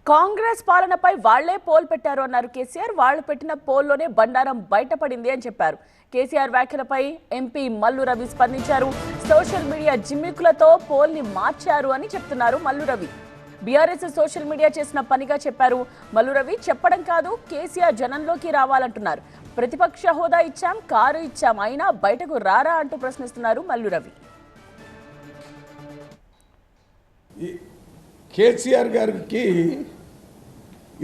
కాంగ్రెస్ పాలనపై వాళ్లే పోల్ పెట్టారు అన్నారు కేసీఆర్. వాళ్ళు పెట్టిన పోల్లోనే బండారం బయటపడింది అని చెప్పారు. కేసీఆర్ వ్యాఖ్యలపై ఎంపీ మల్లు రవి స్పందించారు. సోషల్ మీడియా జిమ్మికులతో పోల్ ని మార్చారు అని చెప్తున్నారు Mallu Ravi. BRS social media చేసిన పనిగా చెప్పారు మల్లు రవి. చెప్పడం కాదు, కేసీఆర్ జనంలోకి రావాలంటున్నారు. ప్రతిపక్ష హోదా ఇచ్చాం, కారు ఇచ్చాం, అయినా బయటకు రారా అంటూ ప్రశ్నిస్తున్నారు మల్లు రవి. కేసీఆర్ గారికి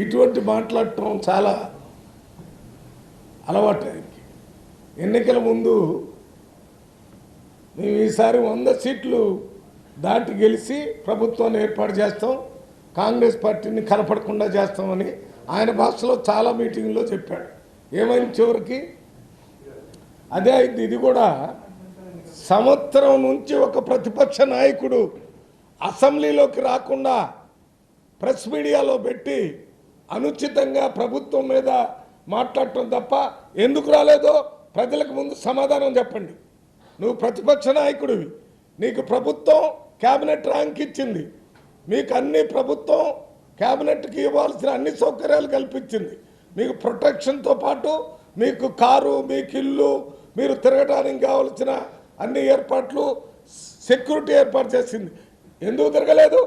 ఇటువంటి మాట్లాడటం చాలా అలవాటు. ఆయనకి ఎన్నికల ముందు మేము ఈసారి 100 సీట్లు దాటి గెలిచి ప్రభుత్వాన్ని ఏర్పాటు చేస్తాం, కాంగ్రెస్ పార్టీని కలపడకుండా చేస్తామని ఆయన భాషలో చాలా మీటింగ్లో చెప్పాడు. ఏమైంది చివరికి? అదే అయింది. ఇది కూడా సంవత్సరం నుంచి ఒక ప్రతిపక్ష నాయకుడు అసెంబ్లీలోకి రాకుండా ప్రెస్ మీడియాలో పెట్టి అనుచితంగా ప్రభుత్వం మీద మాట్లాడటం తప్ప ఎందుకు రాలేదో ప్రజలకు ముందు సమాధానం చెప్పండి. నువ్వు ప్రతిపక్ష నాయకుడివి, నీకు ప్రభుత్వం క్యాబినెట్ ర్యాంక్ ఇచ్చింది, మీకు అన్ని ప్రభుత్వం క్యాబినెట్కి ఇవ్వాల్సిన అన్ని సౌకర్యాలు కల్పించింది, మీకు ప్రొటెక్షన్తో పాటు మీకు కారు, మీకు ఇల్లు, మీరు తిరగడానికి కావాల్సిన అన్ని ఏర్పాట్లు, సెక్యూరిటీ ఏర్పాటు చేసింది. ఎందుకు తిరగలేదు?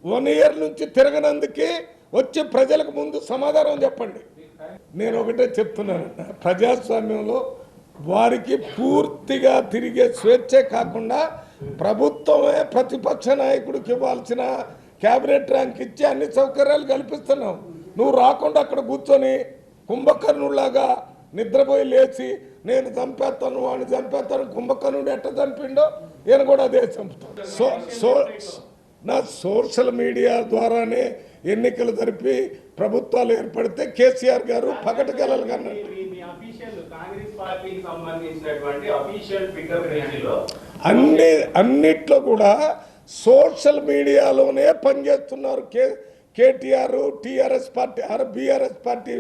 1 ఇయర్ నుంచి తిరగనందుకే వచ్చి ప్రజలకు ముందు సమాధానం చెప్పండి. నేను ఒకటే చెప్తున్నాను, ప్రజాస్వామ్యంలో వారికి పూర్తిగా తిరిగే స్వేచ్ఛే కాకుండా ప్రభుత్వమే ప్రతిపక్ష నాయకుడికి ఇవ్వాల్సిన క్యాబినెట్ ర్యాంక్ ఇచ్చి అన్ని సౌకర్యాలు కల్పిస్తున్నాం. నువ్వు రాకుండా అక్కడ కూర్చొని కుంభకర్ణులాగా నిద్రపోయి లేచి నేను చంపేస్తాను, వాడిని చంపేస్తాను, కుంభకర్ణుడు ఎట్ట చంపిండో ఈయన కూడా అదే చంపుతాడు. నా సోషల్ మీడియా ద్వారానే ఎన్నికలు జరిపి ప్రభుత్వాలు ఏర్పడితే కేసీఆర్ గారు పగటగలగన్నారు. అన్నిట్లో కూడా సోషల్ మీడియాలోనే పనిచేస్తున్నారు. KTR, TRS party, BRS party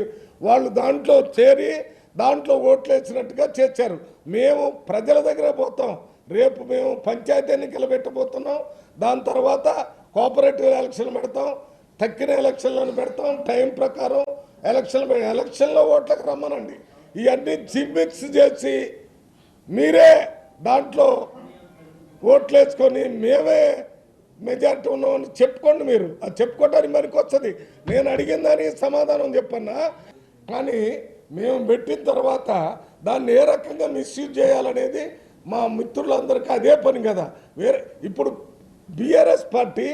వాళ్ళు దాంట్లో చేరి దాంట్లో ఓట్లు వేసినట్టుగా చేశారు. మేము ప్రజల దగ్గర పోతాం. రేపు మేము పంచాయతీ ఎన్నికలు పెట్టబోతున్నాం, దాని తర్వాత కోఆపరేటివ్ ఎలక్షన్లు పెడతాం, తక్కిన ఎలక్షన్లను పెడతాం. టైం ప్రకారం ఎలక్షన్లో ఓట్లకు రమ్మనండి. ఇవన్నీ జిమ్మిక్స్ చేసి మీరే దాంట్లో ఓట్లు వేసుకొని మేమే మెజార్టీ ఉన్నామని చెప్పుకోండి. మీరు అది చెప్పుకోవడానికి మనకి వస్తుంది. నేను అడిగిన దానికి సమాధానం చెప్పన్నా. కానీ మేము పెట్టిన తర్వాత దాన్ని ఏ రకంగా మిస్యూజ్ చేయాలనేది మా మిత్రులందరికీ అదే పని కదా. ఇప్పుడు బీఆర్ఎస్ పార్టీ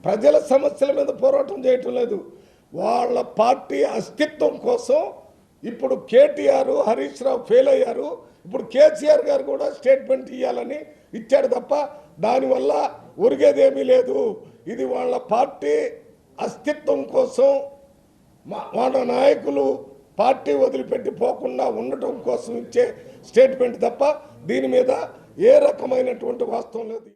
ప్రజల సమస్యల మీద పోరాటం చేయటం లేదు, వాళ్ళ పార్టీ అస్తిత్వం కోసం. ఇప్పుడు కేటీఆర్, హరీష్ రావు ఫెయిల్ అయ్యారు. ఇప్పుడు కేసీఆర్ గారు కూడా స్టేట్మెంట్ ఇవ్వాలని ఇచ్చాడు తప్ప దానివల్ల ఒరిగేదేమీ లేదు. ఇది వాళ్ళ పార్టీ అస్తిత్వం కోసం, వాళ్ళ నాయకులు పార్టీ వదిలిపెట్టి పోకుండా ఉండటం కోసం ఇచ్చే స్టేట్మెంట్ తప్ప దీని మీద ఏ రకమైనటువంటి వాస్తవం లేదు.